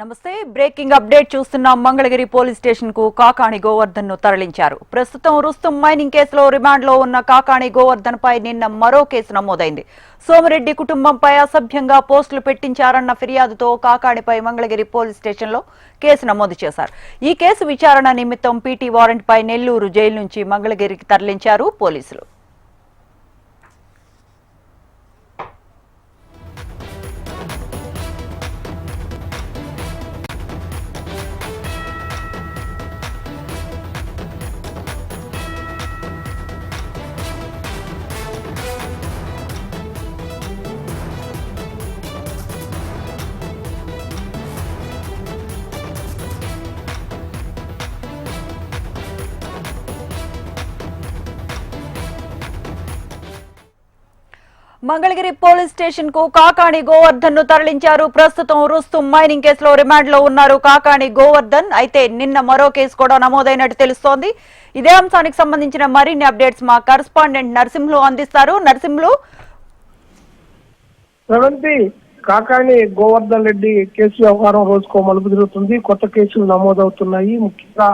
నమస్తే breaking update చూస్తున్నాం. Mangalagiri police station కు కాకాణి గోవర్ధన్ ను తరలించారు. ప్రస్తుతం రుస్తుం మైనింగ్ కేసులో రిమాండ్ లో ఉన్న కాకాణి గోవర్ధన్ పై నిన్న మరో కేసు నమోదైంది. సోమిరెడ్డి కుటుంబంపై అసభ్యంగా పోస్టులు పెట్టించారన్న ఫిర్యాదుతో కాకాణిపై మంగళగిరి పోలీస్ స్టేషన్ లో కేసు నమోదు చేశారు. ఈ కేసు విచారణ నిమిత్తం పీటీ వారెంట్ పై నెల్లూరు జైలు నుంచి మంగళగిరికి తరలించారు పోలీసులు. మంగళగిరి పోలీస్ స్టేషన్ కు కాకాణి గోవర్ధన్ ను తరలించారు. ప్రస్తుతం రుస్తుం మైనింగ్ కేసులో రిమాండ్ లో ఉన్నారు కాకాణి గోవర్ధన్. అయితే నిన్న మరో కేసు కూడా నమోదైనట్టు తెలుస్తోంది. ఇదే అంశానికి సంబంధించిన మరిన్ని అప్డేట్స్ మా కరెస్పాండెంట్ నరసింహులు అందిస్తారు. నరసింహులు, కాకాణి గోవర్ధన్ రెడ్డి కేసు వ్యవహారం రోజుకో మలుపు తిరుగుతుంది. కొత్త కేసులు నమోదవుతున్నాయి. ముఖ్యంగా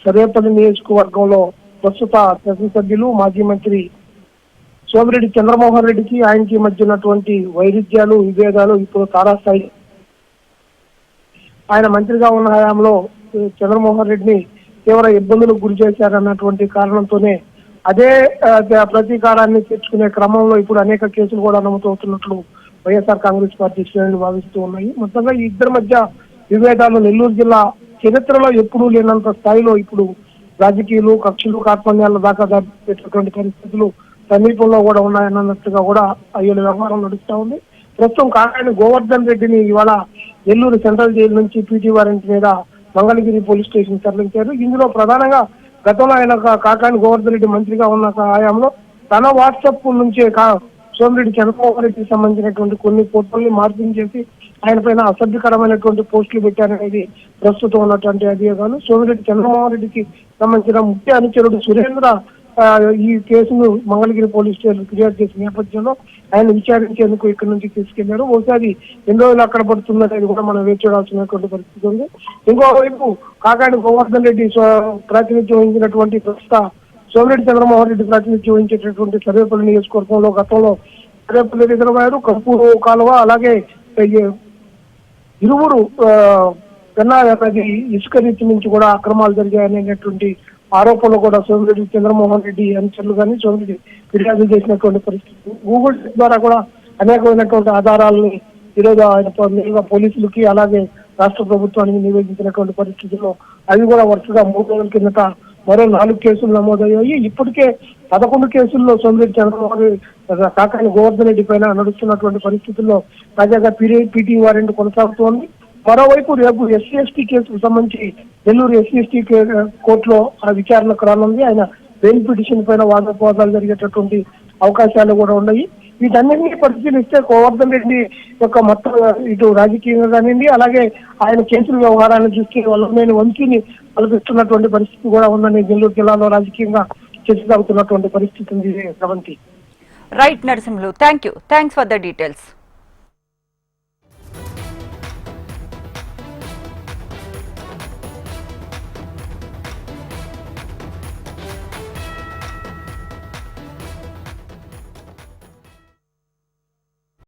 సర్వేపల్లి నియోజకవర్గంలో ప్రస్తుత శాసనసభ్యులు మాజీ మంత్రి సోమిరెడ్డి చంద్రమోహన్ రెడ్డికి ఆయనకి మధ్య ఉన్నటువంటి వైరుధ్యాలు, విభేదాలు ఇప్పుడు తారాస్థాయి. ఆయన మంత్రిగా ఉన్న హయాంలో చంద్రమోహన్ రెడ్డిని తీవ్ర ఇబ్బందులకు గురి చేశారన్నటువంటి కారణంతోనే అదే ప్రతీకారాన్ని తీర్చుకునే క్రమంలో ఇప్పుడు అనేక కేసులు కూడా నమోదవుతున్నట్లు వైఎస్ఆర్ కాంగ్రెస్ పార్టీ శ్రేణులు భావిస్తూ ఉన్నాయి. మొత్తంగా ఈ ఇద్దరి మధ్య విభేదాలు నెల్లూరు జిల్లా చరిత్రలో ఎప్పుడూ లేనంత స్థాయిలో ఇప్పుడు రాజకీయాలు, కక్షలు, కార్పణ్యాల దాకా పెట్టినటువంటి పరిస్థితులు సమీపంలో కూడా ఉన్నాయన్నట్టుగా కూడా అయ్యే వ్యవహారం నడుస్తూ ఉంది. ప్రస్తుతం కాకాణి గోవర్ధన్ రెడ్డిని ఇవాళ నెల్లూరు సెంట్రల్ జైలు నుంచి పీటీ వారెంట్ మీద మంగళగిరి పోలీస్ స్టేషన్ తరలించారు. ఇందులో ప్రధానంగా గతంలో ఆయన కాకాణి గోవర్ధన్ రెడ్డి మంత్రిగా ఉన్న హయాంలో తన వాట్సాప్ నుంచే సోమిరెడ్డి చంద్రమోహన్ రెడ్డికి సంబంధించినటువంటి కొన్ని ఫోటోల్ని మార్పింగ్ చేసి ఆయన పైన అసభ్యకరమైనటువంటి పోస్టులు పెట్టారనేది ప్రస్తుతం ఉన్నటువంటి అధికారులు. సోమిరెడ్డి చంద్రమోహన్ రెడ్డికి సంబంధించిన ముఖ్య అనుచరుడు సురేంద్ర ఈ కేసును మంగళగిరి పోలీస్ స్టేషన్ ఫిర్యాదు చేసిన నేపథ్యంలో ఆయన విచారించేందుకు ఇక్కడ నుంచి తీసుకెళ్లారు. ఒకసారి ఎన్ని రోజులు అక్కడ పడుతుందనేది కూడా మనం వేచి చూడాల్సినటువంటి పరిస్థితి ఉంది. ఇంకోవైపు కాకాణి గోవర్ధన్ రెడ్డి ప్రాతినిధ్యం వహించినటువంటి ప్రస్తుత సోమిరెడ్డి చంద్రమోహన్ రెడ్డి ప్రాతినిధ్యం వహించేటటువంటి సర్వేపల్లి నియోజకవర్గంలో గతంలో సర్వేపల్లి రిజర్వాయర్, కంపూరు కాలువ, అలాగే ఇరువురు పెన్నా నది ఇసుక రీతి నుంచి కూడా అక్రమాలు జరిగాయనేటువంటి ఆరోపణలు కూడా సోమిరెడ్డి చంద్రమోహన్ రెడ్డి అనుచరులు కానీ సోమిరెడ్డి ఫిర్యాదు చేసినటువంటి పరిస్థితి. గూగుల్ ద్వారా కూడా అనేకమైనటువంటి ఆధారాలని ఈరోజు ఆయన పోలీసులకి అలాగే రాష్ట్ర ప్రభుత్వానికి నివేదించినటువంటి పరిస్థితుల్లో అవి కూడా వరుసగా 3 రోజుల కిందట మరో 4 కేసులు నమోదయ్యాయి. ఇప్పటికే 11 కేసుల్లో సోమిరెడ్డి చంద్రమోహన్ కాకాణి గోవర్ధన్ రెడ్డి పైన నడుస్తున్నటువంటి పరిస్థితుల్లో తాజాగా పీటీ వారెంట్ కొనసాగుతోంది. మరోవైపు రేపు ఎస్సీ ఎస్టీ కేసుకు సంబంధించి నెల్లూరు ఎస్సీ ఎస్టీ కోర్టులో ఆ విచారణకు రానుంది. ఆయన బెయిల్ పిటిషన్ పైన వాదోపవాదాలు జరిగేటటువంటి అవకాశాలు కూడా ఉన్నాయి. వీటన్నింటినీ పరిశీలిస్తే గోవర్ధన్ రెడ్డి యొక్క మొత్తం ఇటు రాజకీయంగా కానివ్వండి, అలాగే ఆయన కేసుల వ్యవహారాన్ని చూస్తే వల్లమైన వంశీని కల్పిస్తున్నటువంటి పరిస్థితి కూడా ఉందని నెల్లూరు జిల్లాలో రాజకీయంగా చర్చ సాగుతున్నటువంటి పరిస్థితి ఉంది. Right Narasimhulu, thanks for the details.